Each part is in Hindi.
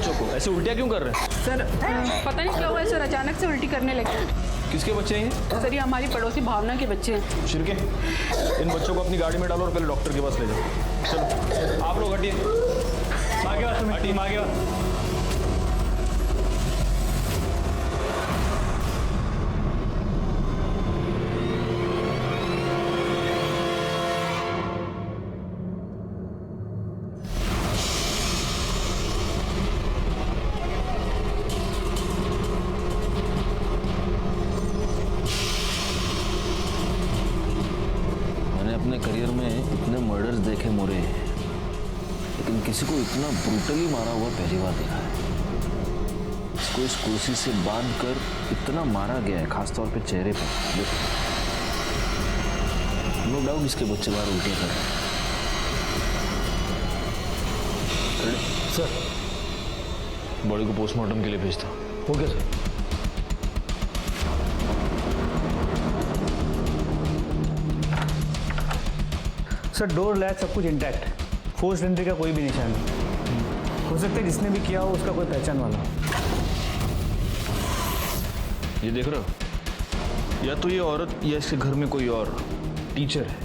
बच्चों को, ऐसे उल्टियाँ क्यों कर रहे हैं? सर पता नहीं क्या हुआ है सर, अचानक से उल्टी करने लगे। किसके बच्चे हैं ये? सर ये हमारी पड़ोसी भावना के बच्चे हैं। शिरके, इन बच्चों को अपनी गाड़ी में डालो और पहले डॉक्टर के पास ले जाओ। चलो आप लोग हटिए, आगे बात, हटिए आगे बात। अपने करियर में इतने मर्डर्स देखे मोरे, लेकिन किसी को इतना ब्रूटली मारा हुआ पहली बार देखा है। इसको इस कुर्सी से बांध कर इतना मारा गया है, खासतौर पे चेहरे पे। देखो, नो डाउट इसके बच्चे बाहर उल्टियां कर रहे हैं। सर बॉडी को पोस्टमार्टम के लिए भेज दो। Okay sir. Sir door lock सब कुछ इंटैक्ट, फोर्स एंट्री का कोई भी निशान नहीं। हो सकता है जिसने भी किया हो उसका कोई पहचान वाला हो। ये देख रहे हो, या तो ये औरत या इसके घर में कोई और टीचर है।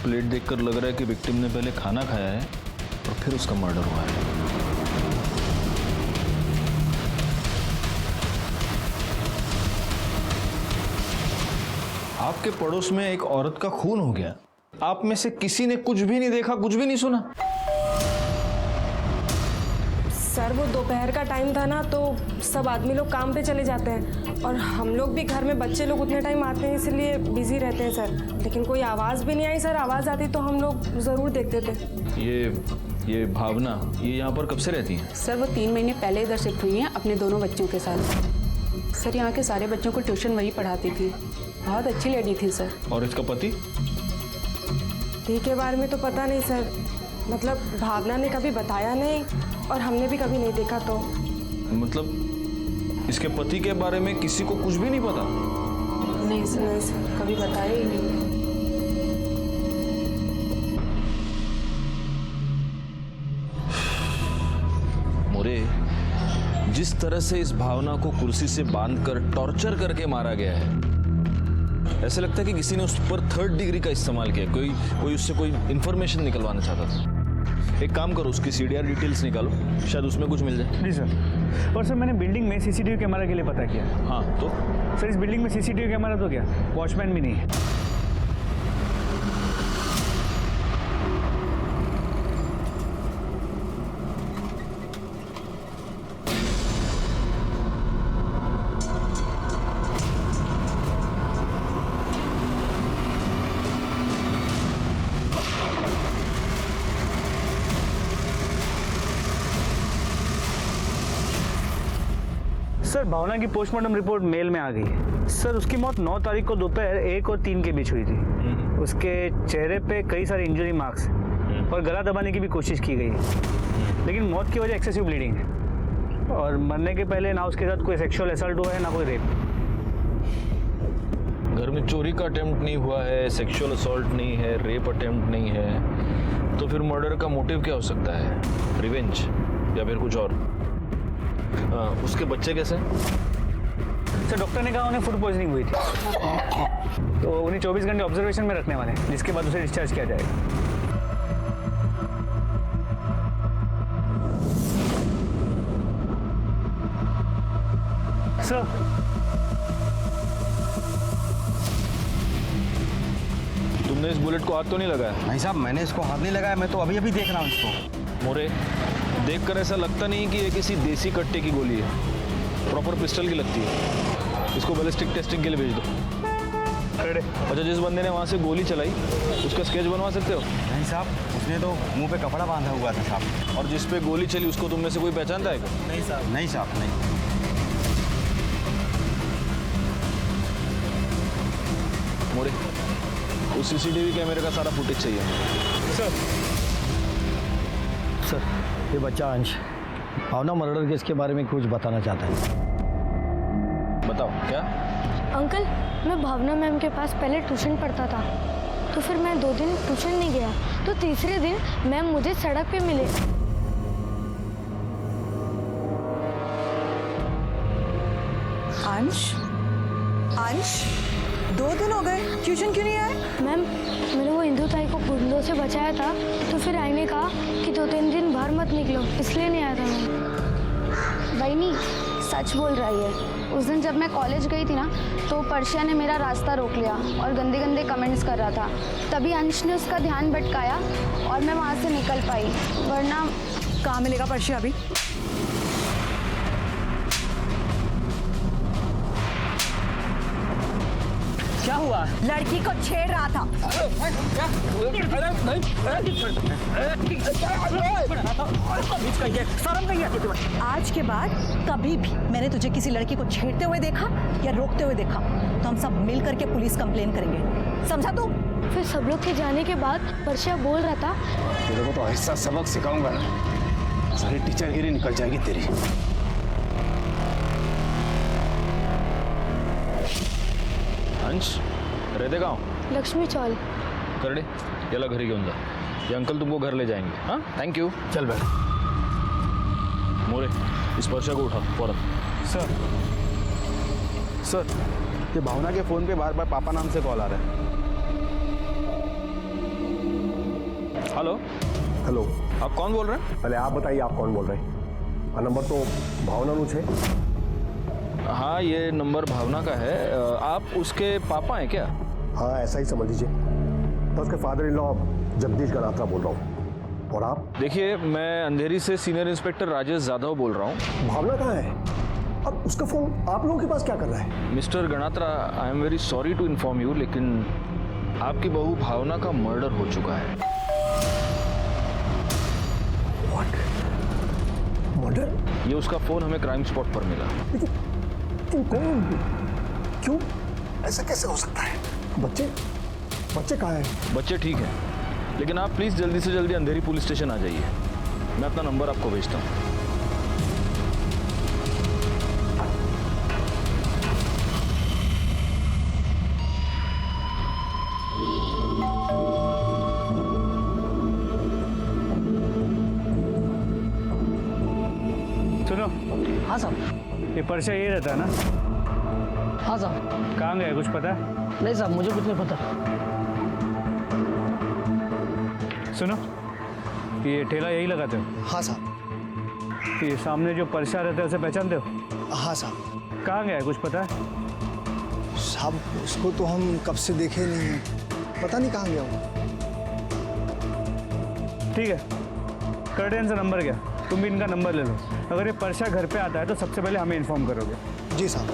प्लेट देखकर लग रहा है कि विक्टिम ने पहले खाना खाया है और फिर उसका मर्डर हुआ है। आपके पड़ोस में एक औरत का खून हो गया, आप में से किसी ने कुछ भी नहीं देखा, कुछ भी नहीं सुना? सर वो दोपहर का टाइम था ना, तो सब आदमी लोग काम पे चले जाते हैं और हम लोग भी घर में बच्चे लोग उतने टाइम आते हैं, इसलिए बिजी रहते हैं सर। लेकिन कोई आवाज़ भी नहीं आई सर, आवाज़ आती तो हम लोग ज़रूर देखते थे। ये भावना, ये यहाँ पर कब से रहती है? सर वो 3 महीने पहले इधर शिफ्ट हुई हैं अपने दोनों बच्चों के साथ। सर यहाँ के सारे बच्चों को ट्यूशन वही पढ़ाती थी, बहुत अच्छी लेडी थी सर। और इसका पति? पति के बारे में तो पता नहीं सर, मतलब भावना ने कभी बताया नहीं और हमने भी कभी नहीं देखा। तो मतलब इसके पति के बारे में किसी को कुछ भी नहीं पता? नहीं सर, कभी बताया ही नहीं। मोरे, जिस तरह से इस भावना को कुर्सी से बांधकर टॉर्चर करके मारा गया है, ऐसे लगता है कि किसी ने उस पर 3rd डिग्री का इस्तेमाल किया। कोई उससे कोई इंफॉर्मेशन निकलवाना चाहता था। एक काम करो, उसकी CDR डिटेल्स निकालो, शायद उसमें कुछ मिल जाए। जी सर। और सर मैंने बिल्डिंग में CCTV कैमरा के लिए पता किया। हाँ तो? सर इस बिल्डिंग में CCTV कैमरा तो क्या, वॉचमैन भी नहीं है। सर भावना की पोस्टमार्टम रिपोर्ट मेल में आ गई है। सर उसकी मौत 9 तारीख को दोपहर 1 और 3 के बीच हुई थी। उसके चेहरे पे कई सारे इंजरी मार्क्स और गला दबाने की भी कोशिश की गई है, लेकिन मौत की वजह एक्सेसिव ब्लीडिंग है। और मरने के पहले ना उसके साथ कोई सेक्सुअल असल्ट हुआ है ना कोई रेप। घर में चोरी का अटेम्प्ट नहीं हुआ है, सेक्सुअल असॉल्ट नहीं है, रेप अटेम्प्ट नहीं है, तो फिर मर्डर का मोटिव क्या हो सकता है? रिवेंज या फिर कुछ और? उसके बच्चे कैसे? सर डॉक्टर ने कहा उन्हें फूड पॉइजनिंग हुई थी, तो उन्हें 24 घंटे ऑब्जर्वेशन में रखने वाले हैं, जिसके बाद उसे डिस्चार्ज किया जाएगा। सर तुमने इस बुलेट को हाथ तो नहीं लगाया? नहीं साहब, मैंने इसको हाथ नहीं लगाया, मैं तो अभी अभी देख रहा हूँ इसको। मोरे, देखकर ऐसा लगता नहीं कि ये किसी देसी कट्टे की गोली है, प्रॉपर पिस्टल की लगती है। इसको बैलिस्टिक टेस्टिंग के लिए भेज दो। अच्छा, जिस बंदे ने वहाँ से गोली चलाई उसका स्केच बनवा सकते हो? नहीं साहब, उसने तो मुंह पे कपड़ा बांधा हुआ था साहब। और जिस पे गोली चली उसको तुम में से कोई पहचानता है क्या? नहीं साहब। नहीं साहब, नहीं। मोरे, उस CCTV कैमरे का सारा फुटेज चाहिए। सर ये बच्चा अंश भावना मर्डर केस के बारे में कुछ बताना चाहता है। बताओ क्या? अंकल मैं भावना मैम के पास पहले ट्यूशन पढ़ता था, तो फिर मैं 2 दिन ट्यूशन नहीं गया, तो तीसरे दिन मैम मुझे सड़क पे मिले। अंश, अंश 2 दिन हो गए, ट्यूशन क्यों नहीं आए? मैम मैंने वो इंदु ताई को गुंडों से बचाया था, तो फिर आई ने कहा कि 2-3 दिन बाहर मत निकलो, इसलिए नहीं आया था मैम। बहनी सच बोल रही है। उस दिन जब मैं कॉलेज गई थी ना, तो पर्शिया ने मेरा रास्ता रोक लिया और गंदे गंदे कमेंट्स कर रहा था। तभी अंश ने उसका ध्यान भटकाया और मैं वहाँ से निकल पाई, वरना। कहाँ मिलेगा पर्शिया अभी? क्या हुआ? लड़की को छेड़ रहा था। आज के बाद कभी भी मैंने तुझे किसी लड़की को छेड़ते हुए देखा या रोकते हुए देखा तो हम सब मिल करके पुलिस कंप्लेन करेंगे, समझा तू? फिर सब लोग के जाने के बाद पर्शिया बोल रहा था, तेरे को तो ऐसा सबक सिखाऊंगा ना, सारी टीचरगिरी निकल जाएगी तेरी। अंश रहते गाँव लक्ष्मी चौल। करडे याला घरी घेऊन जा, ये अंकल तुमको घर ले जाएंगे। हाँ थैंक यू। चल बैठ। मोरे इस पर्चा को उठा फौरन। सर ये भावना के फ़ोन पे बार बार पापा नाम से कॉल आ रहा है। हेलो हेलो, आप कौन बोल रहे हैं? पहले आप बताइए आप कौन बोल रहे हैं? नंबर तो भावना नु छे। हाँ ये नंबर भावना का है। आप उसके पापा हैं क्या? हाँ ऐसा ही समझ लीजिए। तो उसके father in law Jagdish Ganatra बोल रहा हूँ। और आप? देखिए मैं अंधेरी से सीनियर इंस्पेक्टर राजेश यादव बोल रहा हूँ। भावना कहाँ है? अब उसका फोन आप लोगों के पास क्या कर रहा है? Mister Ganatra, I am very sorry to inform you, लेकिन आपकी बहू भावना का मर्डर हो चुका है। व्हाट? मर्डर? ये उसका फोन हमें क्राइम स्पॉट पर मिला। लेकिन कौन? क्यों? ऐसा कैसे हो सकता है? बच्चे कहाँ हैं? बच्चे ठीक हैं, लेकिन आप प्लीज जल्दी से जल्दी अंधेरी पुलिस स्टेशन आ जाइए। मैं अपना नंबर आपको भेजता हूँ। सुनो। हाँ साहब। ये पर्चा ये रहता है ना? हाँ साहब। कहाँ गया कुछ पता है? नहीं साहब, मुझे कुछ नहीं पता। सुनो, ये ठेला यही लगाते हो? हाँ साहब। ये सामने जो पर्चा रहता है उसे पहचानते हो? हाँ साहब। कहाँ गया है कुछ पता है? साहब उसको तो हम कब से देखे नहीं हैं, पता नहीं कहाँ गया वो। ठीक है, कर्टेन से नंबर गया, तुम भी इनका नंबर ले लो। अगर ये पर्चा घर पे आता है तो सबसे पहले हमें इन्फॉर्म करोगे। जी साहब।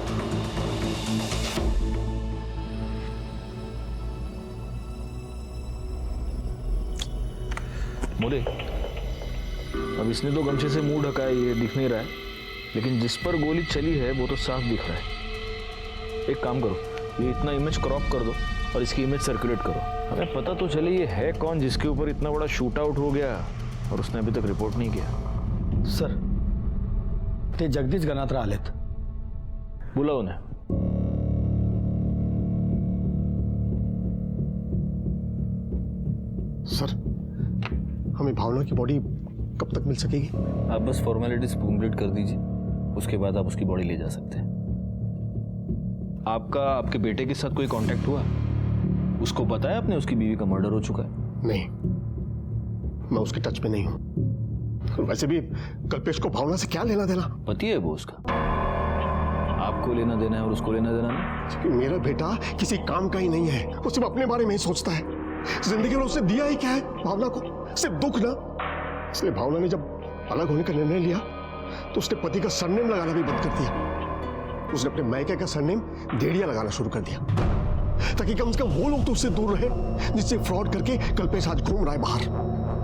मोरे, अब इसने तो गमछे से मुंह ढका है, ये दिख नहीं रहा है, लेकिन जिस पर गोली चली है वो तो साफ दिख रहा है। एक काम करो, ये इतना इमेज क्रॉप कर दो और इसकी इमेज सर्कुलेट करो। हमें पता तो चले ये है कौन जिसके ऊपर इतना बड़ा शूट आउट हो गया और उसने अभी तक रिपोर्ट नहीं किया। सर ते जगदीश गणात्रा आलेत। बुला उन्हें। सर हमें भावना की बॉडी कब तक मिल सकेगी? आप बस फॉर्मेलिटीज कंप्लीट कर दीजिए, उसके बाद आप उसकी बॉडी ले जा सकते हैं। आपका आपके बेटे के साथ कोई कांटेक्ट हुआ? उसको पता है आपने उसकी बीवी का मर्डर हो चुका है? नहीं, मैं उसके टच में नहीं हूं। वैसे भी कल्पेश को भावना से क्या लेना देना? पति है वो उसका, आपको लेना देना है और उसको लेना देना नहीं। मेरा बेटा किसी काम का ही नहीं है, वो सिर्फ अपने बारे में ही सोचता है। जिंदगी में उसने दिया ही क्या है भावना को? सिर्फ दुख ना। इसलिए भावना ने जब अलग होने का निर्णय लिया तो उसने पति का सरनेम लगाना भी बंद कर दिया। उसने अपने मायके का सरनेम देड़िया लगाना शुरू कर दिया, ताकि कम से कम वो लोग तो उससे दूर रहे जिससे फ्रॉड करके कल्पेश आज घूम रहा है बाहर।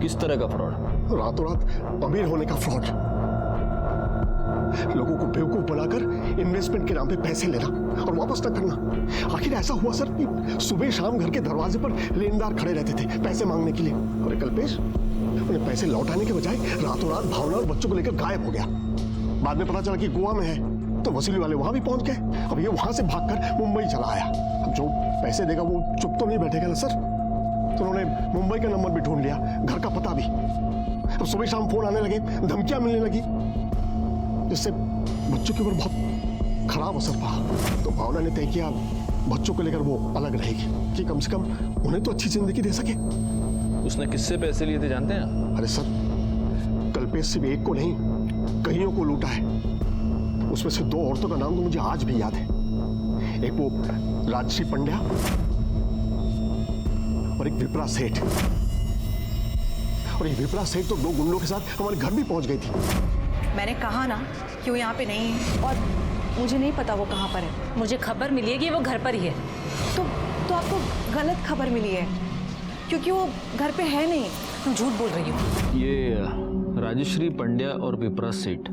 किस तरह का फ्रॉड? रातों रात अमीर होने का फ्रॉड, लोगों को बेवकूफ बनाकर इन्वेस्टमेंट के नाम पे पैसे लेना और वापस न करना। आखिर ऐसा हुआ सर कि सुबह शाम घर के दरवाजे पर लेनदार खड़े रहते थे पैसे मांगने के लिए, और कल्पेश उन्हें पैसे लौटाने के बजाय रातों रात भावना और बच्चों को लेकर गायब हो गया। बाद में पता चला कि गोवा में है। तो वसूली वाले वहां भी पहुंच गए। अब ये वहां से भागकर मुंबई चला आया। अब जो पैसे देगा वो चुप तो नहीं बैठेगा ना सर। तो उन्होंने मुंबई का नंबर भी ढूंढ लिया, घर का पता भी। अब सुबह शाम फोन आने लगे, धमकियां मिलने लगी, जिससे बच्चों के ऊपर बहुत खराब असर पड़ा। तो भावना ने तय किया बच्चों को लेकर वो अलग रहेगी, कि कम से कम उन्हें तो अच्छी जिंदगी दे सके। उसने किससे पैसे लिए थे जानते हैं? अरे सर, कल्पेश सिर्फ एक को नहीं, कईयों को लूटा है। उसमें से 2 औरतों का नाम तो मुझे आज भी याद है। एक वो राजश्री पंड्या और एक विप्रा सेठ। और ये विप्रा सेठ तो 2 गुंडों के साथ हमारे घर भी पहुंच गई थी। मैंने कहा ना कि वो यहाँ पे नहीं है, और मुझे नहीं पता वो कहाँ पर है। मुझे खबर मिली है कि वो घर पर ही है। तो आपको गलत खबर मिली है, क्योंकि वो घर पे है नहीं। तुम झूठ बोल रही हो। ये राजश्री पंड्या और विप्रा सेठ,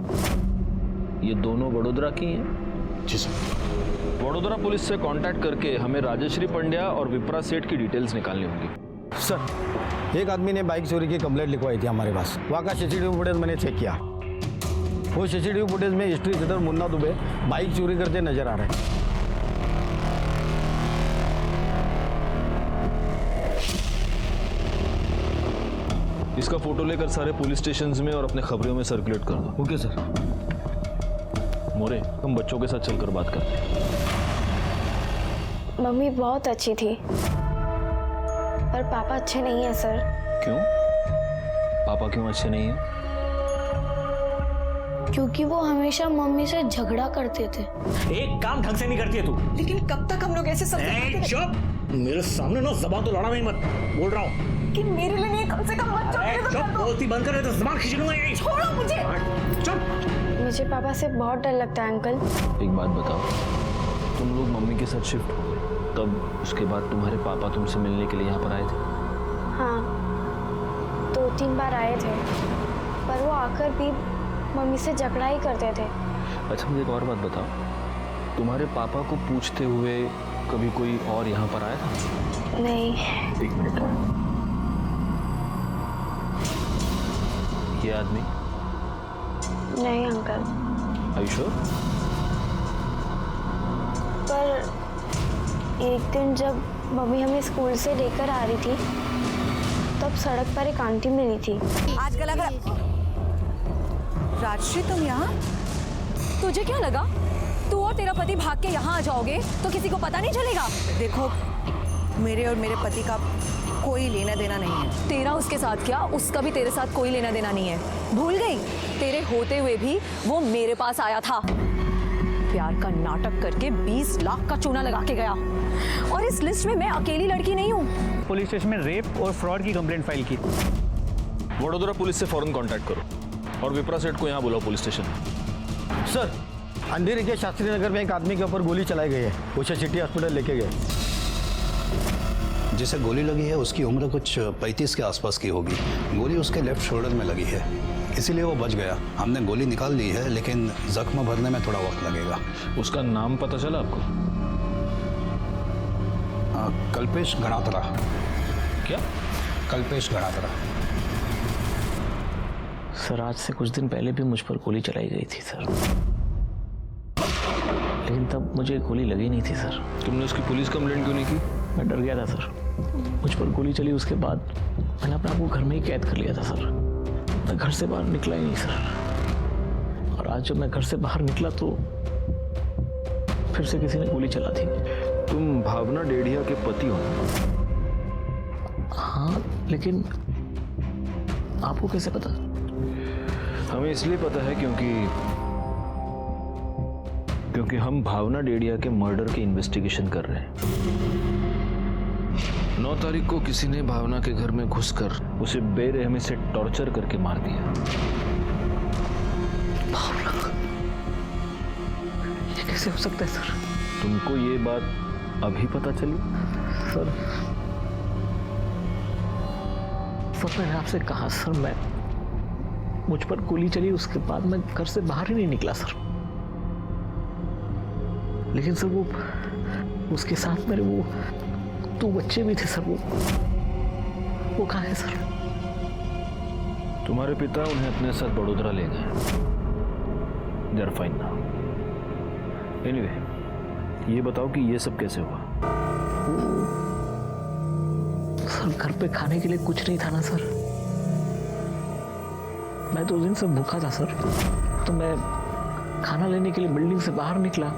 ये दोनों वडोदरा की हैं? जी सर। वडोदरा पुलिस से कांटेक्ट करके हमें राजश्री पंड्या और विप्रा सेठ की डिटेल्स निकालनी होगी। सर, एक आदमी ने बाइक चोरी की कंप्लेंट लिखवाई थी हमारे पास। वहाँ का सीसीटीवी फुटेज मैंने चेक किया। वो सीसीटीवी फुटेज में हिस्ट्री सदर मुन्ना दुबे बाइक चोरी करते नजर आ रहे हैं। इसका फोटो लेकर सारे पुलिस स्टेशंस में और अपने खबरों में सर्कुलेट कर दो। Okay sir. मोरे, हम बच्चों के साथ चलकर बात करते हैं। मम्मी बहुत अच्छी थी, पर पापा अच्छे नहीं है सर। क्यों? पापा क्यों अच्छे नहीं हैं? क्योंकि वो हमेशा मम्मी से झगड़ा करते थे। एक काम ढंग से नहीं करती है तू। लेकिन कब तक हम लोग ऐसे सब चुप! मेरे सामने ना जबान तो लड़ा नहीं मत। बोल रहा हूँ कि मेरे लिए नहीं, कम से कम बच्चों के लिए तो कर दो। बोलती बंद कर, तो जबान खींच लूंगा यहीं। छोड़ो मुझे। चुप! मुझे पापा से बहुत डर लगता है अंकल। एक बात बताओ, तुम लोग मम्मी के साथ शिफ्ट हो गए, तब उसके बाद तुम्हारे पापा तुमसे मिलने के लिए यहाँ पर आए थे? हाँ, 2-3 बार आए थे, पर वो आकर भी मम्मी से झगड़ा ही करते थे। अच्छा, मुझे एक और बात बताओ, तुम्हारे पापा को पूछते हुए कभी कोई और यहाँ पर आया था? नहीं। एक मिनट, ये आदमी? नहीं अंकल। Are you sure? पर एक दिन जब मम्मी हमें स्कूल से लेकर आ रही थी, तब सड़क पर एक आंटी मिली थी। आज गला कर। राजश्री, तुम यहाँ? तुझे क्या लगा तू और तेरा पति भाग के यहाँ आ जाओगे तो किसी को पता नहीं चलेगा? देखो, मेरे और मेरे पति का कोई लेना देना नहीं है। तेरा उसके साथ क्या, उसका भी तेरे साथ कोई लेना देना नहीं है। भूल गई? तेरे होते हुए भी वो मेरे पास आया था, प्यार का नाटक करके 20 लाख का चूना लगा के गया। और इस लिस्ट में मैं अकेली लड़की नहीं हूँ। पुलिस स्टेशन में रेप और फ्रॉड की कंप्लेंट फाइल की। वडोदरा पुलिस से फौरन कांटेक्ट करो और विप्रा सेठ को यहाँ बुलाओ पुलिस स्टेशन। सर, अंधेरी के शास्त्री नगर में एक आदमी के ऊपर गोली चलाई गई है। उसे सिटी हॉस्पिटल लेके गए। जिसे गोली लगी है उसकी उम्र कुछ 35 के आसपास की होगी। गोली उसके लेफ्ट शोल्डर में लगी है, इसीलिए वो बच गया। हमने गोली निकाल ली है, लेकिन जख्म भरने में थोड़ा वक्त लगेगा। उसका नाम पता चला आपको? कल्पेश गणात्रा। क्या? कल्पेश गणात्रा। सर, आज से कुछ दिन पहले भी मुझ पर गोली चलाई गई थी सर, लेकिन तब मुझे गोली लगी नहीं थी सर। तुमने उसकी पुलिस कंप्लेंट क्यों नहीं की? मैं डर गया था सर। मुझ पर गोली चली, उसके बाद मैंने अपने आप को घर में ही कैद कर लिया था सर। मैं घर से बाहर निकला ही नहीं सर। और आज जब मैं घर से बाहर निकला तो फिर से किसी ने गोली चला दी। तुम भावना डेढ़िया के पति हो? हाँ, लेकिन आपको कैसे पता? हमें इसलिए पता है क्योंकि हम भावना डेढ़िया के मर्डर की इन्वेस्टिगेशन कर रहे हैं। 9 तारीख को किसी ने भावना के घर में घुसकर उसे बेरहमी से टॉर्चर करके मार दिया। ये कैसे हो सकता है सर? तुमको ये बात अभी पता चली? सर, मैंने आपसे कहा सर, मुझ पर गोली चली, उसके बाद मैं घर से बाहर ही नहीं निकला सर। लेकिन सर उसके साथ मेरे वो 2 बच्चे भी थे सर। वो कहाँ है सर? तुम्हारे पिता उन्हें अपने साथ बड़ोदरा ले गए। They're fine now. एनीवे, ये बताओ कि ये सब कैसे हुआ? सर घर पे खाने के लिए कुछ नहीं था ना सर। मैं तो उस दिन से भूखा था सर, तो मैं खाना लेने के लिए बिल्डिंग से बाहर निकला।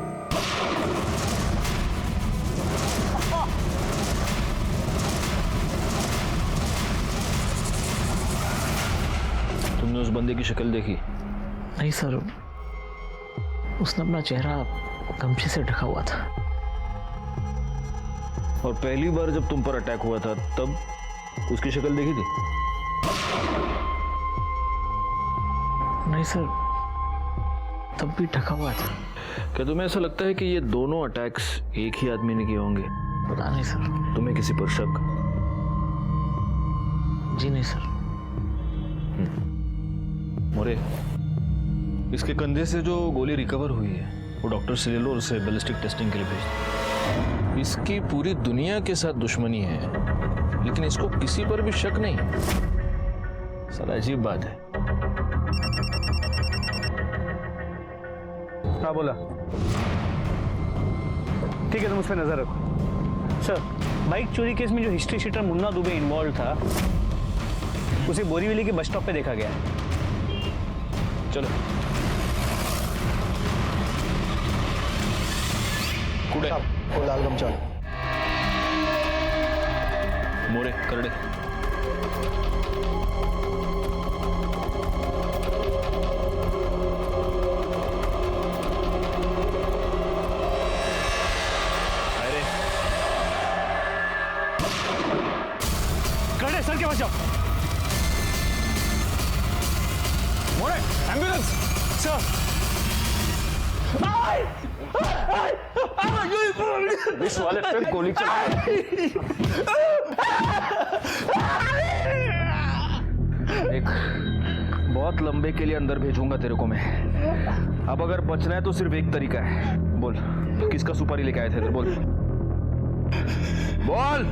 तुमने उस बंदे की शक्ल देखी? नहीं सर, उसने अपना चेहरा गमछे से ढका हुआ था। और पहली बार जब तुम पर अटैक हुआ था तब उसकी शक्ल देखी थी? नहीं सर, तब भी ढका हुआ था। क्या तुम्हें ऐसा लगता है कि ये दोनों अटैक्स एक ही आदमी ने किए होंगे? पता नहीं सर। तुम्हें किसी पर शक? जी नहीं सर। मोरे, इसके कंधे से जो गोली रिकवर हुई है वो डॉक्टर से ले लो और उसे बैलिस्टिक टेस्टिंग के लिए भेज दो। इसकी पूरी दुनिया के साथ दुश्मनी है, लेकिन इसको किसी पर भी शक नहीं। साला अजीब बात है। हाँ बोला। ठीक है, तुम उस पर नजर रखो। सर, बाइक चोरी केस में जो history sheeter Munna Dubey involve था, उसे बोरीवली के बस स्टॉप पे देखा गया। चलो। कुड़े वो लाल गमछा मोरे करड़े। करड़े सर के पास जाओ। मोरे, एम्बुलेंस सर। इस वाले पे गोली एक बहुत लंबे के लिए अंदर भेजूंगा तेरे को मैं। अब अगर बचना है तो सिर्फ एक तरीका है। बोल, किसका सुपारी लेके आए थे इधर? बोल बोल।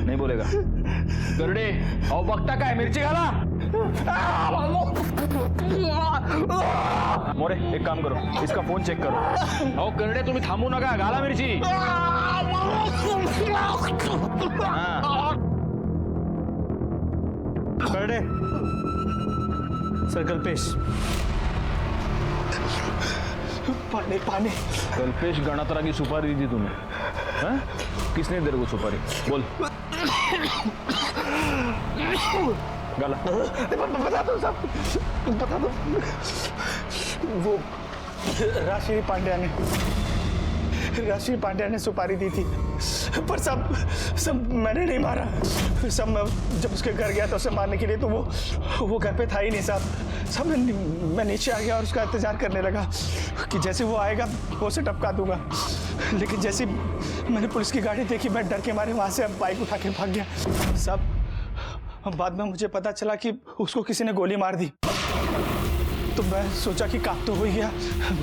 नहीं बोलेगा? करड़े आओ, बकता का है, मिर्ची खाला। मोरे, एक काम करो, इसका फोन चेक करो। आओ करड़े, तुम्ही थांबू नका, घाला मिरची। करड़े सर, कल्पेश। पानी पानी। कल्पेश गणात्रा की सुपारी दी थी तुम्हें? हाँ? किसने तेरे को सुपारी? बोल। गाला। बता दो साहब, बता दो। वो राशि पांड्या ने सुपारी दी थी, पर सब मैंने नहीं मारा। सब मैं जब उसके घर गया तो उसे मारने के लिए, तो वो घर पे था ही नहीं साहब। मैं नीचे आ गया और उसका इंतजार करने लगा कि जैसे वो आएगा वो उसे टपका दूंगा। लेकिन जैसे मैंने पुलिस की गाड़ी देखी, मैं डर के मारे वहां से बाइक उठा के भाग गया साहब। बाद में मुझे पता चला कि उसको किसी ने गोली मार दी। तो मैं सोचा कि काम तो हो ही गया,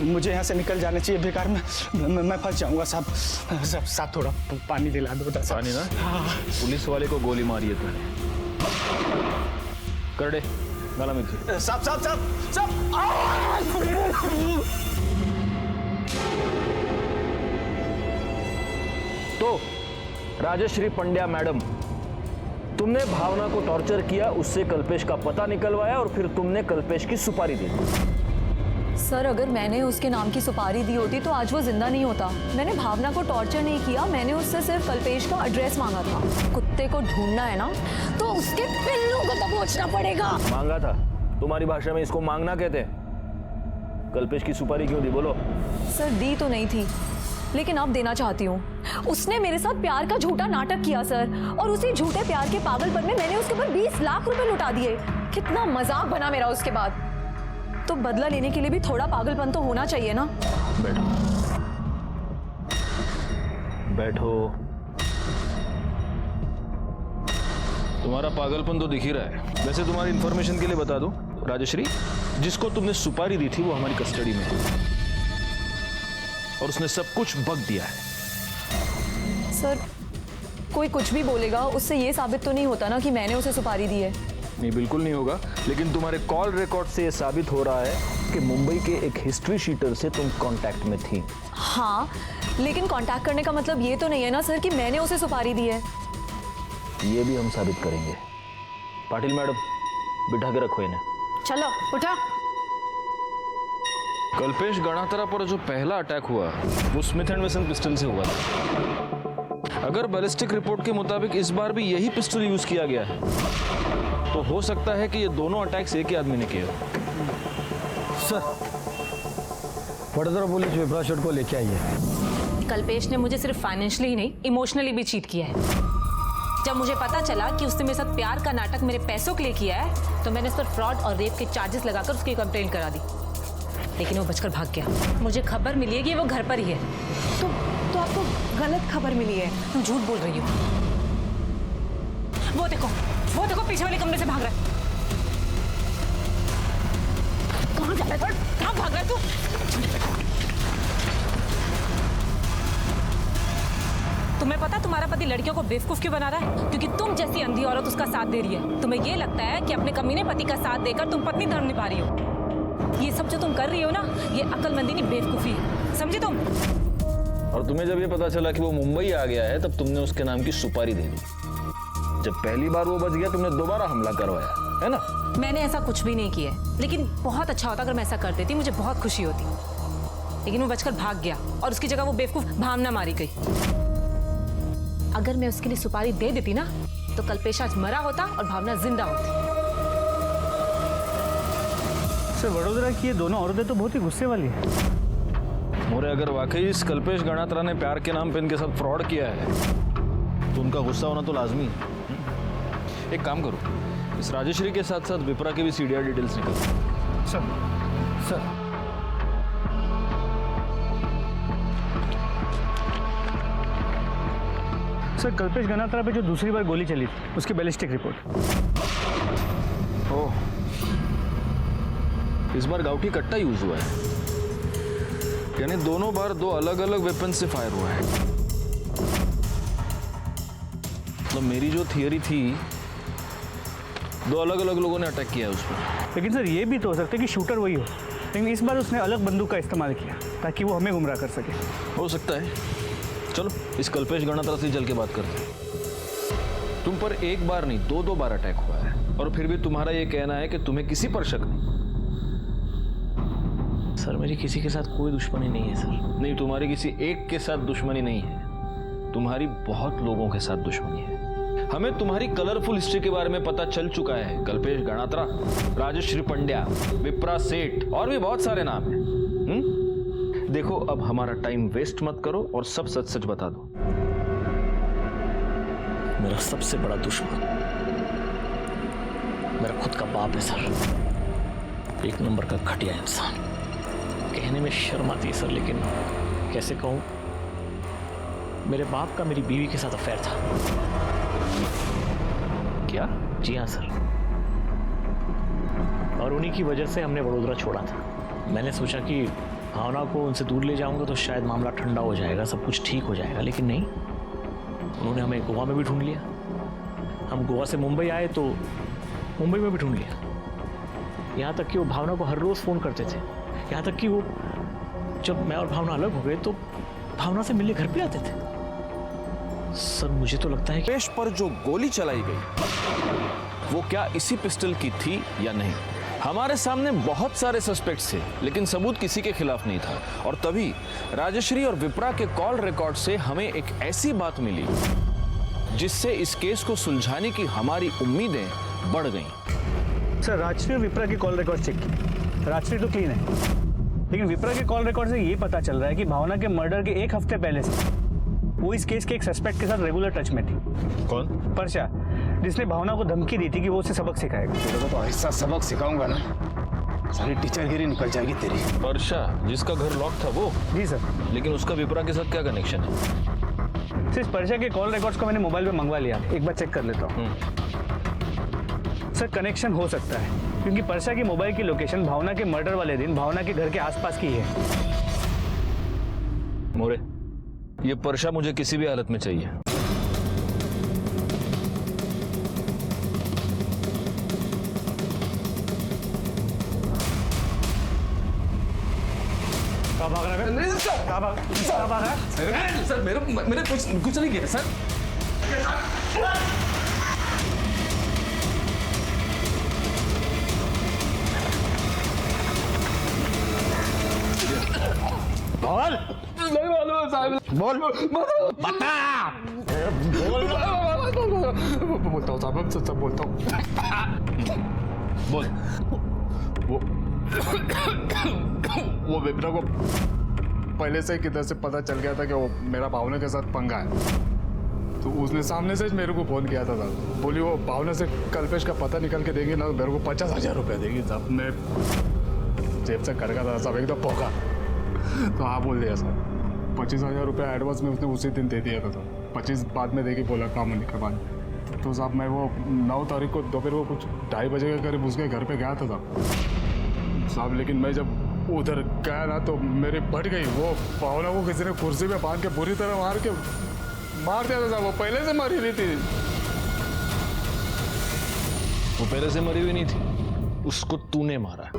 मुझे यहाँ से निकल जाना चाहिए, बेकार में मैं फंस जाऊंगा साहब। साहब थोड़ा पानी दिला दो। पानी ना? पुलिस वाले को गोली मारी है तूने। करड़े, गाला मिर्ची। साहब। तो राजश्री पंड्या मैडम, तुमने भावना को टॉर्चर किया, उससे कल्पेश का पता निकलवाया और फिर तुमने कल्पेश की सुपारी दी। सर, अगर मैंने उसके नाम की सुपारी दी होती तो आज वो जिंदा नहीं होता। मैंने भावना को टॉर्चर नहीं किया, मैंने उससे सिर्फ कल्पेश का एड्रेस मांगा था। कुत्ते को ढूंढना है ना तो उसके पिल्लू को दबोचना पड़ेगा। मांगा था? तुम्हारी भाषा में इसको मांगना कहते हैं। कल्पेश की सुपारी क्यों दी? बोलो। सर, दी तो नहीं थी, लेकिन अब देना चाहती हूँ। उसने मेरे साथ प्यार का झूठा नाटक किया सर, और उसी झूठे प्यार के पागलपन में मैंने उसके ऊपर 20 लाख रुपए लुटा दिए। कितना मजाक बना मेरा उसके बाद। तो बदला लेने के लिए भी थोड़ा पागलपन तो होना चाहिए ना। बैठो। तुम्हारा पागलपन तो दिख ही रहा है। वैसे तुम्हारी इंफॉर्मेशन के लिए बता दूं, राजश्री, जिसको तुमने सुपारी दी थी वो हमारी कस्टडी में है और उसने सब कुछ बक दिया है। सर, कोई कुछ भी बोलेगा, उससे ये साबित तो नहीं होता ना कि मैंने उसे सुपारी दी है। नहीं, बिल्कुल नहीं होगा, लेकिन तुम्हारे कॉल रिकॉर्ड से ये साबित हो रहा है कि मुंबई के एक हिस्ट्री शीटर से तुम कांटेक्ट में थी। हाँ, लेकिन कांटेक्ट करने का मतलब ये तो नहीं है ना सर कि मैंने उसे सुपारी दी है। ये भी हम साबित करेंगे। पाटिल मैडम, बिठा के रखो इन्हें। चलो उठा। कल्पेश गणात्रा पर जो पहला अटैक हुआ वो स्मिथ एंड वेसन पिस्टल से हुआ था। अगर बैलिस्टिक रिपोर्ट के मुताबिक इस बार भी यही पिस्टल यूज किया गया है तो हो सकता है कि ये दोनों अटैक्स एक ही आदमी ने किए। सर, वडोदरा पुलिस विप्रा शेठ को लेके आई है। कल्पेश ने मुझे सिर्फ फाइनेंशियली ही नहीं, इमोशनली भी चीट किया है। जब मुझे पता चला कि उसने मेरे साथ प्यार का नाटक मेरे पैसों के लिए किया है तो मैंने उस पर फ्रॉड और रेप के चार्जेस लगाकर उसकी कंप्लेंट करा दी, लेकिन वो बचकर भाग गया। मुझे खबर मिली है कि वो घर पर ही है। तो आपको गलत खबर मिली है। तुम झूठ बोल रही हो। वो देखो पीछे वाले कमरे से भाग रहा है। कहाँ जा रहा है? कहाँ भाग रहा है तू? तुम्हें पता तुम्हारा पति लड़कियों को बेवकूफ क्यों बना रहा है? क्योंकि तुम जैसी अंधी औरत उसका साथ दे रही है। तुम्हें ये लगता है कि अपने कमीने पति का साथ देकर तुम पत्नी धर्म निभा रही हो। ये सब जो तुम कर रही हो ना, ये अक्लमंदी नहीं बेवकूफी है, समझी तुम? और तुम्हें जब ये पता चला कि वो मुंबई आ गया है तब तुमने उसके नाम की सुपारी दे दी। जब पहली बार वो बच गया तुमने दोबारा हमला करवाया, है ना? मैंने ऐसा कुछ भी नहीं किया, लेकिन बहुत अच्छा होता अगर मैं ऐसा कर देती, मुझे बहुत खुशी होती। लेकिन वो बचकर भाग गया और उसकी जगह वो बेवकूफ भावना मारी गई। अगर मैं उसके लिए सुपारी दे देती ना तो कल्पेश आज मरा होता और भावना जिंदा होती। सर, वडोदरा की ये दोनों औरतें तो बहुत ही गुस्से वाली है। मोरे, अगर वाकई इस कल्पेश गणात्रा ने प्यार के नाम पे इनके साथ फ्रॉड किया है तो उनका गुस्सा होना तो लाजमी है। एक काम करो, इस राजेश्री के साथ साथ विप्रा के भी सीडीआर डिटेल्स निकालो। सर, सर, कल्पेश गणात्रा पे जो दूसरी बार गोली चली थी उसकी बैलिस्टिक रिपोर्ट। ओह, इस बार गाउठी कट्टा यूज हुआ है, यानी दोनों बार दो अलग अलग वेपन से फायर हुआ है। तो मेरी जो थियरी थी, दो अलग अलग लोगों ने अटैक किया है उस पर। लेकिन सर, ये भी तो हो सकता है कि शूटर वही हो, लेकिन इस बार उसने अलग बंदूक का इस्तेमाल किया ताकि वो हमें गुमराह कर सके। हो सकता है। चलो इस कल्पेश गणात्रा से चल के बात करते हैं। तुम पर एक बार नहीं, दो बार अटैक हुआ है और फिर भी तुम्हारा ये कहना है कि तुम्हें किसी पर शक नहीं। सर, मेरी किसी के साथ कोई दुश्मनी नहीं है सर। नहीं, तुम्हारी किसी एक के साथ दुश्मनी नहीं है, तुम्हारी बहुत लोगों के साथ दुश्मनी है। हमें तुम्हारी कलरफुल हिस्ट्री के बारे में पता चल चुका है। कल्पेश गणात्रा, राजश्री पंड्या, विप्रा सेठ और भी बहुत सारे नाम हैं। देखो, अब हमारा टाइम वेस्ट मत करो और सब सच सच बता दो। मेरा सबसे बड़ा दुश्मन मेरा खुद का बाप है सर। एक नंबर का घटिया इंसान। कहने में शर्म आती है सर, लेकिन कैसे कहूँ, मेरे बाप का मेरी बीवी के साथ अफेयर था। क्या? जी हाँ सर, और उन्हीं की वजह से हमने वडोदरा छोड़ा था। मैंने सोचा कि भावना को उनसे दूर ले जाऊंगा तो शायद मामला ठंडा हो जाएगा, सब कुछ ठीक हो जाएगा, लेकिन नहीं, उन्होंने हमें गोवा में भी ढूंढ लिया। हम गोवा से मुंबई आए तो मुंबई में भी ढूंढ लिया। यहाँ तक कि वो भावना को हर रोज़ फ़ोन करते थे। यहाँ तक कि वो जब मैं और भावना अलग हो गए तो भावना से मिलने घर पे आते थे। सर, मुझे तो लगता है कि कल्पेश पर जो गोली चलाई गई वो क्या इसी पिस्टल की थी या नहीं? हमारे सामने बहुत सारे सस्पेक्ट्स थे, लेकिन सबूत किसी के खिलाफ नहीं था। और तभी राजश्री और विप्रा के कॉल रिकॉर्ड से हमें एक ऐसी बात मिली जिससे इस केस को सुलझाने की हमारी उम्मीदें बढ़ गईं। सर, राजश्री और विप्रा की कॉल रिकॉर्ड चेक की। राजश्री तो क्लीन है, लेकिन विप्रा के कॉल रिकॉर्ड से ये पता चल रहा है कि भावना के मर्डर के एक हफ्ते पहले से वो इस केस के एक सस्पेक्ट के साथ रेगुलर टच में थी। कौन? परशा, जिसने भावना को धमकी दी थी कि वो उसे सबक सिखाएगा। तेरे को तो ऐसा सबक सिखाऊंगा ना, सारी टीचरगिरी निकल जाएगी तेरी। वर्षा, जिसका घर लॉक था वो? जी सर। लेकिन उसका विप्रा के साथ क्या कनेक्शन है? सिर्फ परशा के कॉल रिकॉर्ड्स को मैंने मोबाइल पे मंगवा लिया, एक बार चेक कर लेता हूँ। सर, कनेक्शन हो सकता है क्योंकि परशा की मोबाइल की लोकेशन भावना के मर्डर वाले दिन भावना के घर के आसपास की है। मोरे, ये परशा मुझे किसी भी हालत में चाहिए। कहाँ भाग रहा है? नहीं सर, कहाँ भाग रहा है? सर मेरे कुछ नहीं किया सर। बोल नहीं मालूम साहब। बोल बता। बोलता हूँ साहब, सब बोलता हूँ। बोल। वो विप्रा को पहले से किधर से पता चल गया था कि वो मेरा भावना के साथ पंगा है, तो उसने सामने से मेरे को फोन किया था साहब। बोली वो भावना से कल्पेश का पता निकल के देंगे ना, मेरे को 50,000 रुपये देगी साहब। मैं जेब से कर था साहब, एकदम पोका। तो हाँ बोल दिया साहब, 25,000 रुपये एडवांस में उसने उसी दिन दे दिया था साहब। 25 बाद में देगी बोला, काम होने के बाद। तो साहब मैं वो 9 तारीख को दोपहर को कुछ 2:30 बजे के करीब उसके घर पे गया था साहब। लेकिन मैं जब उधर गया ना तो मेरी फट गई। वो भावना को किसी ने कुर्सी पे बांध के बुरी तरह मार दिया था साहब। वो पहले से मरी हुई थी। वो पहले से मरी हुई नहीं थी, उसको तूने मारा।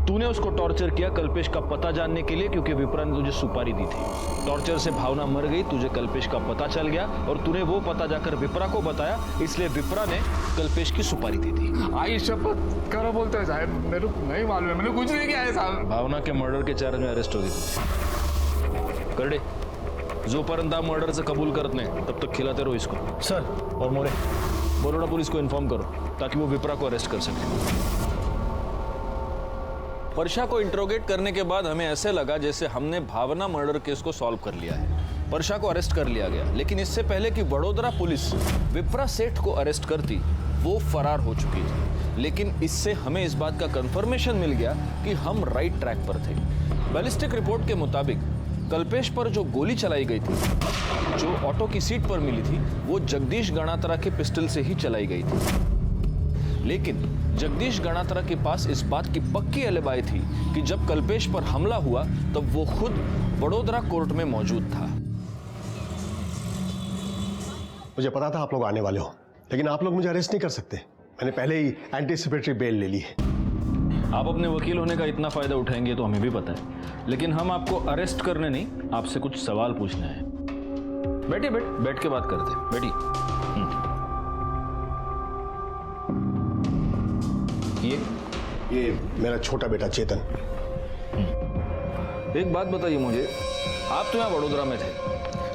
तूने उसको टॉर्चर किया कल्पेश का पता जानने के लिए, क्योंकि विप्रा ने तुझे सुपारी दी थी। टॉर्चर से भावना मर गई, तुझे कल्पेश का पता चल गया और तूने वो पता जाकर विप्रा को बताया, इसलिए विप्रा ने कल्पेश की सुपारी दी थी। आई शपथ करो बोलते हैं साहब, मेरे को नहीं मालूम है, मैंने कुछ नहीं किया है साहब। भावना के मर्डर के चार्ज में अरेस्ट हो गई। करडे जोपर्यंत आप मर्डर से कबूल करत नहीं तब तक खिलाते रहो इसको। सर और मोरे बड़ोड़ा पुलिस को इन्फॉर्म करो ताकि वो विप्रा को अरेस्ट कर सके। वर्षा को इंट्रोगेट करने के बाद हमें ऐसे लगा जैसे हमने भावना मर्डर केस को सॉल्व कर लिया है। वर्षा को अरेस्ट कर लिया गया, लेकिन इससे पहले कि वडोदरा पुलिस विप्रा सेठ को अरेस्ट करती वो फरार हो चुकी थी। लेकिन इससे हमें इस बात का कंफर्मेशन मिल गया कि हम राइट ट्रैक पर थे। बैलिस्टिक रिपोर्ट के मुताबिक कल्पेश पर जो गोली चलाई गई थी, जो ऑटो की सीट पर मिली थी, वो जगदीश गणात्रा के पिस्टल से ही चलाई गई थी। लेकिन जगदीश गणात्रा के पास इस बात की पक्की एलिबाई थी कि जब कल्पेश पर हमला हुआ तब वो खुद वडोदरा कोर्ट में मौजूद था। मुझे पता था आप लोग आने वाले हो, लेकिन आप लोग मुझे अरेस्ट नहीं कर सकते। मैंने पहले ही एंटीसिपेटरी बेल ले ली है। आप अपने वकील होने का इतना फायदा उठाएंगे तो हमें भी पता है, लेकिन हम आपको अरेस्ट करने नहीं, आपसे कुछ सवाल पूछना है। बैठिए, बैठ के बात करते हैं। बैठिए। ये मेरा छोटा बेटा चेतन। एक बात बताइए मुझे, आप तो यहाँ वडोदरा में थे,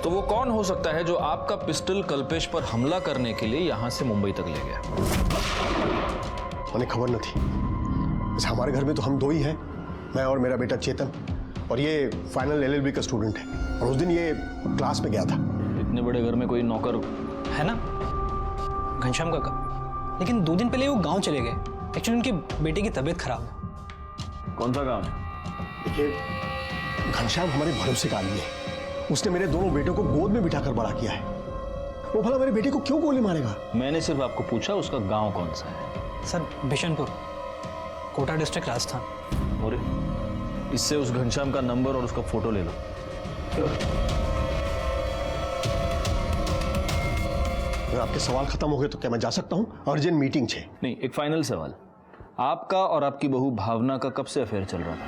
तो वो कौन हो सकता है जो आपका पिस्टल कल्पेश पर हमला करने के लिए यहाँ से मुंबई तक ले गया? उन्हें खबर न थी। वैसे हमारे घर में तो हम दो ही हैं, मैं और मेरा बेटा चेतन, और ये फाइनल LLB का स्टूडेंट है, और उस दिन ये क्लास में गया था। इतने बड़े घर में कोई नौकर है ना, घनश्याम काका। लेकिन 2 दिन पहले वो गांव चले गए। एक्चुअली उनके बेटे की तबीयत खराब है। कौन सा गांव है? देखिए, घनश्याम हमारे भरोसे का आदमी है। उसने मेरे दोनों बेटों को गोद में बिठाकर बड़ा किया है। वो भला मेरे बेटे को क्यों गोली मारेगा? मैंने सिर्फ आपको पूछा उसका गांव कौन सा है। Sir Bishanpur, Kota district, Rajasthan. और इससे उस घनश्याम का नंबर और उसका फोटो ले लो। अगर आपके सवाल खत्म हो गए तो क्या मैं जा सकता हूं? अर्जेंट मीटिंग है। नहीं, एक फाइनल सवाल, आपका और आपकी बहू भावना का कब से अफेयर चल रहा था?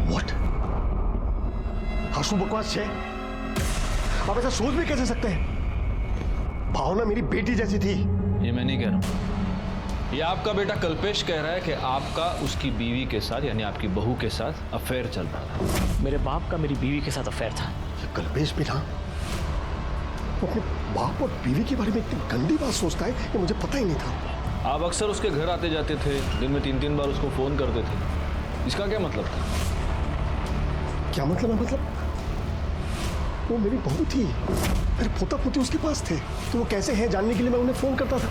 व्हाट? हाशु बकवास है। आप ऐसा सोच भी कैसे सकते हैं? भावना मेरी बेटी जैसी थी। ये मैं नहीं कह रहा हूं, ये आपका बेटा कल्पेश कह रहा है कि आपका उसकी बीवी के साथ, यानी आपकी बहू के साथ अफेयर चल रहा था। मेरे बाप का मेरी बीवी के साथ अफेयर था। कल्पेश भी था। वो अपने बाप और बीवी के बारे में इतनी गंदी बात सोचता है कि मुझे पता ही नहीं था। आप अक्सर उसके घर आते जाते थे, दिन में 3-3 बार उसको फोन करते थे, इसका क्या मतलब था? क्या मतलब है? मतलब वो मेरी बहू थी, मेरे पोता पोती उसके पास थे, तो वो कैसे हैं जानने के लिए मैं उन्हें फोन करता था।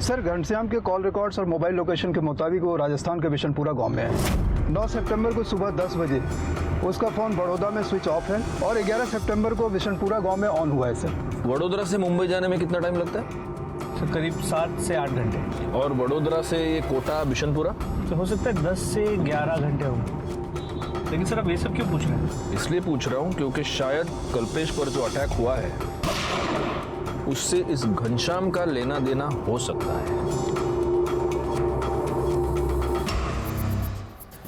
सर, घनश्याम के कॉल रिकॉर्ड्स और मोबाइल लोकेशन के मुताबिक वो राजस्थान के बिशनपुरा गांव में है। 9 सितंबर को सुबह 10 बजे उसका फ़ोन बड़ौदा में स्विच ऑफ है और 11 सितंबर को बिशनपुरा गांव में ऑन हुआ है। सर, वडोदरा से मुंबई जाने में कितना टाइम लगता है? सर करीब 7 से 8 घंटे। और वडोदरा से ये कोटा बिशनपुरा? तो हो सकता है 10 से 11 घंटे होंगे। लेकिन सर अब ये सब क्यों पूछ रहे हैं? इसलिए पूछ रहा हूँ क्योंकि शायद कल्पेश पर जो अटैक हुआ है उससे इस घनश्याम का लेना देना हो सकता है।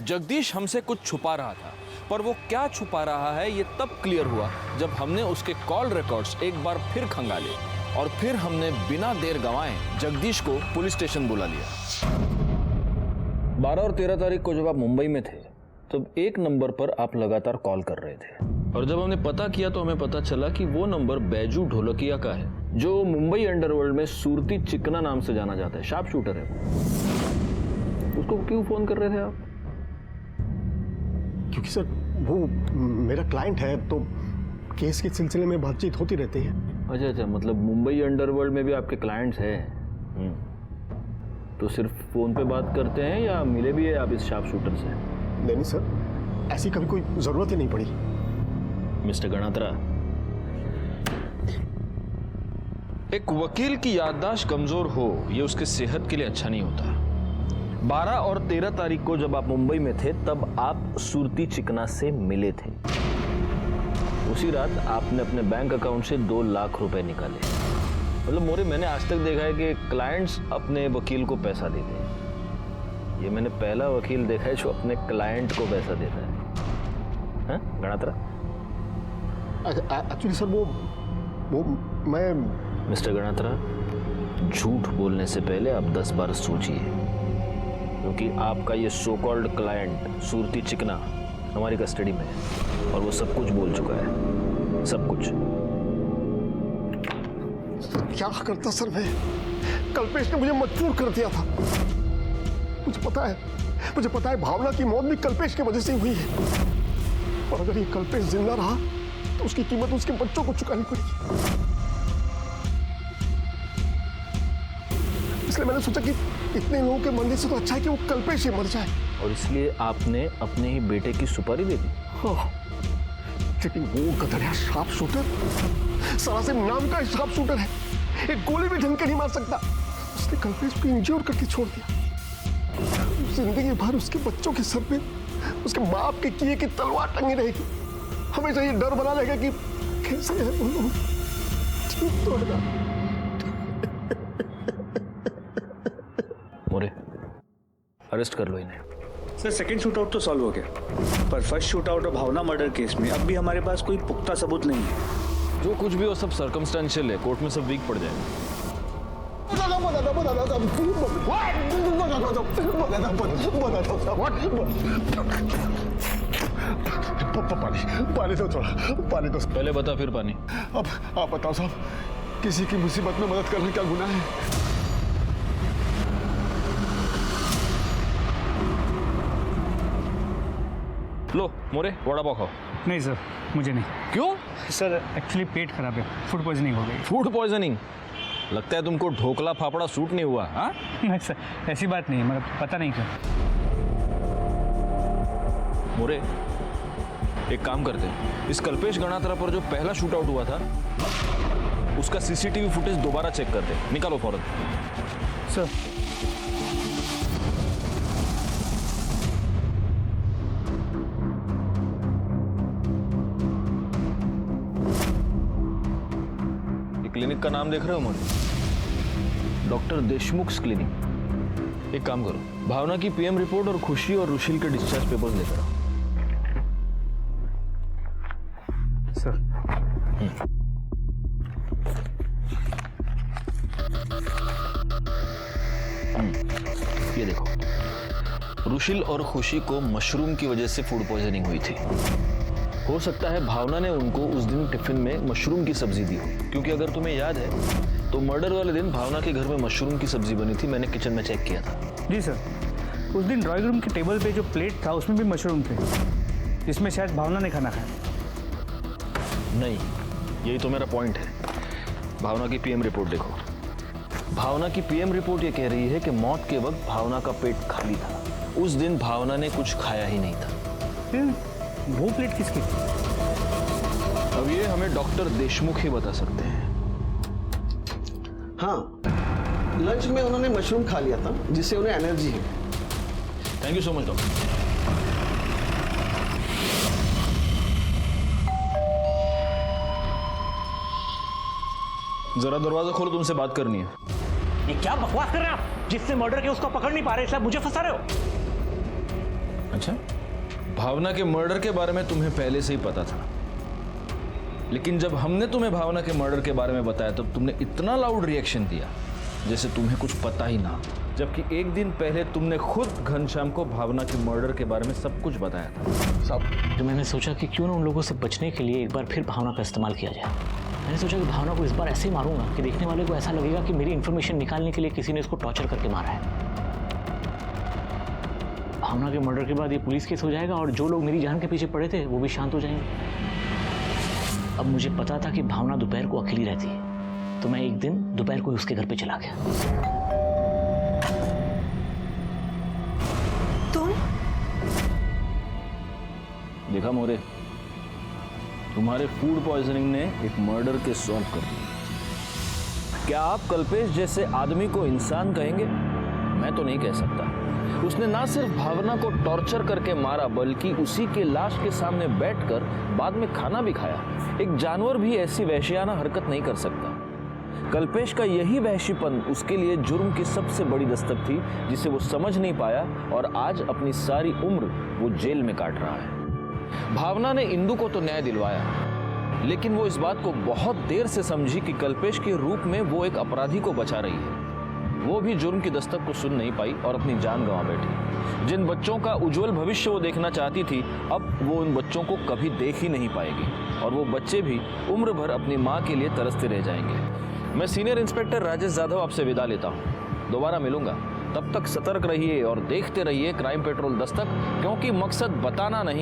जगदीश हमसे कुछ छुपा रहा था, पर वो क्या छुपा रहा है ये तब क्लियर हुआ जब हमने उसके कॉल रिकॉर्ड्स एक बार फिर खंगाले और फिर हमने बिना देर गंवाए जगदीश को पुलिस स्टेशन बुला लिया। 12 और 13 तारीख को जब आप मुंबई में थे तब एक नंबर पर आप लगातार कॉल कर रहे थे, और जब हमने पता किया तो हमें पता चला कि वो नंबर बैजू ढोलकिया का है, जो मुंबई अंडरवर्ल्ड में सूरती चिकना नाम से जाना जाता है, शार्प शूटर है वो। उसको क्यों फोन कर रहे थे आप? क्योंकि सर वो मेरा क्लाइंट है, तो केस के सिलसिले में बातचीत होती रहती है। अच्छा अच्छा, मतलब मुंबई अंडरवर्ल्ड में भी आपके क्लाइंट्स हैं। तो सिर्फ फोन पे बात करते हैं या मिले भी है आप इस शार्प शूटर से? नहीं सर, ऐसी कभी कोई जरूरत ही नहीं पड़ी। मिस्टर गणात्रा, एक वकील की याददाश्त कमजोर हो ये उसके सेहत के लिए अच्छा नहीं होता। 12 और 13 तारीख को जब आप मुंबई में थे तब आप सूरती चिकना से मिले थे। उसी रात आपने अपने बैंक अकाउंट से 2 लाख रुपए निकाले। मतलब मोरे, मैंने आज तक देखा है कि क्लाइंट्स अपने वकील को पैसा देते हैं, ये मैंने पहला वकील देखा है जो अपने क्लाइंट को पैसा देता है। गणात्रा? एक्चुअली सर वो मैं मिस्टर गणात्रा, झूठ बोलने से पहले आप 10 बार सोचिए, क्योंकि आपका ये सो कॉल्ड क्लाइंट सूरती चिकना हमारी कस्टडी में है और वो सब कुछ बोल चुका है, सब कुछ। क्या करता सर मैं? कल्पेश ने मुझे मजबूर कर दिया था। मुझे पता है भावना की मौत भी कल्पेश की वजह से हुई है, और अगर ये कल्पेश जिंदा रहा तो उसकी कीमत उसके बच्चों को चुकानी पड़ेगी। इसलिए मैंने सोचा कि इतने लोगों के मरने से तो अच्छा है कि वो कल्पेश ही मर जाए। और इसलिए आपने अपने ही बेटे की सुपारी दे दी? लेकिन वो गधड़िया शार्प शूटर, सरासिर नाम का शार्प शूटर है, एक गोली भी ढंग के नहीं मार सकता। उसने कल्पेश को इंज्योर करके छोड़ दिया। जिंदगी भर उसके बच्चों के सर पे उसके बाप के किए की तलवार टंगी रहेगी। हमेशा ये डर बना रहेगा कि कैसे है वो लोग ठीक तो है। मोरे, अरेस्ट कर लो इन्हें। सर, सेकंड शूटआउट तो सॉल्व हो गया, पर फर्स्ट शूटआउट और भावना मर्डर केस में अब भी हमारे पास कोई पुख्ता सबूत नहीं है। जो कुछ भी हो सब सर्कमस्टेंशियल है, कोर्ट में सब वीक पड़ जाएगा। पानी दो थोड़ा, पानी दो। पहले बता फिर पानी। अब आप बताओ साहब, किसी की मुसीबत में मदद करना क्या गुनाह है? लो मोरे, वड़ा पाव खाओ। नहीं सर, मुझे नहीं। क्यों? सर एक्चुअली पेट खराब है, फूड पॉइजनिंग हो गई। Food poisoning? लगता है तुमको ढोकला फाफड़ा सूट नहीं हुआ। हाँ नहीं सर, ऐसी बात नहीं है, मतलब पता नहीं क्या। मोरे, एक काम करते हैं, इस कल्पेश गणात्रा पर जो पहला शूट आउट हुआ था उसका सीसीटीवी फुटेज दोबारा चेक करते हैं। निकालो फौरन। सर, क्लिनिक का नाम देख रहे हो मोरे? Doctor Deshmukh clinic. एक काम करो, भावना की पीएम रिपोर्ट और खुशी और रुशील के डिस्चार्ज पेपर्स लेकर आओ। सर। ये देखो, रुशील और खुशी को मशरूम की वजह से फूड पॉइजनिंग हुई थी। हो सकता है भावना ने उनको उस दिन टिफिन में मशरूम की सब्जी दी हो, क्योंकि अगर तुम्हें याद है तो मर्डर वाले दिन भावना के घर में मशरूम की सब्जी बनी थी। मैंने किचन में चेक किया था। जी सर, उस दिन ड्राइंग रूम के टेबल पे जो प्लेट था उसमें भी मशरूम थे, जिसमें शायद भावना ने खाना खाया। नहीं, यही तो मेरा पॉइंट है। भावना की पीएम रिपोर्ट देखो। भावना की पीएम रिपोर्ट ये कह रही है कि मौत के वक्त भावना का पेट खाली था। उस दिन भावना ने कुछ खाया ही नहीं था। वो प्लेट किसकी थी? अब ये हमें डॉक्टर देशमुख ही बता सकते हैं। हाँ, लंच में उन्होंने मशरूम खा लिया था, जिससे उन्हें एनर्जी है। Thank you so much doctor. जरा दरवाजा खोलो, तुमसे बात करनी है। ये क्या बकवास कर रहे हैं आप? जिससे मर्डर किया उसको पकड़ नहीं पा रहे, इसलिए मुझे फंसा रहे हो। अच्छा, भावना के मर्डर के बारे में तुम्हें पहले से ही पता था, लेकिन जब हमने तुम्हें भावना के मर्डर के बारे में बताया तब तुमने इतना लाउड रिएक्शन दिया जैसे तुम्हें कुछ पता ही ना, जबकि एक दिन पहले तुमने खुद घनश्याम को भावना के मर्डर के बारे में सब कुछ बताया था। सब तो मैंने सोचा कि क्यों ना उन लोगों से बचने के लिए एक बार फिर भावना का इस्तेमाल किया जाए। मैंने सोचा कि भावना को इस बार ऐसे ही मारूंगा कि देखने वाले को ऐसा लगेगा कि मेरी इन्फॉर्मेशन निकालने के लिए किसी ने इसको टॉर्चर करके मारा है। भावना के मर्डर के बाद ये पुलिस केस हो जाएगा और जो लोग मेरी जान के पीछे पड़े थे वो भी शांत हो जाएंगे। अब मुझे पता था कि भावना दोपहर को अकेली रहती है, तो मैं एक दिन दोपहर को उसके घर पे चला गया। तुम? देखा मोरे, तुम्हारे फूड पॉइजनिंग ने एक मर्डर के सॉल्व कर दिया। क्या आप कल्पेश जैसे आदमी को इंसान कहेंगे? मैं तो नहीं कह सकता। उसने ना सिर्फ भावना को टॉर्चर करके मारा बल्कि उसी के लाश के सामने बैठकर बाद में खाना भी खाया। एक जानवर भी ऐसी वहशियाना हरकत नहीं कर सकता। कल्पेश का यही वहशीपन उसके लिए जुर्म की सबसे बड़ी दस्तक थी, जिसे वो समझ नहीं पाया और आज अपनी सारी उम्र वो जेल में काट रहा है। भावना ने इंदु को तो न्याय दिलवाया, लेकिन वो इस बात को बहुत देर से समझी कि कल्पेश के रूप में वो एक अपराधी को बचा रही है। वो भी जुर्म की दस्तक को सुन नहीं पाई और अपनी जान गंवा बैठी। जिन बच्चों का उज्जवल भविष्य वो देखना चाहती थी, अब वो उन बच्चों को कभी देख ही नहीं पाएगी और वो बच्चे भी उम्र भर अपनी माँ के लिए तरसते रह जाएंगे। मैं सीनियर इंस्पेक्टर राजेश यादव आपसे विदा लेता हूँ। दोबारा मिलूंगा, तब तक सतर्क रहिए और देखते रहिए क्राइम पेट्रोल दस्तक, क्योंकि मकसद बताना नहीं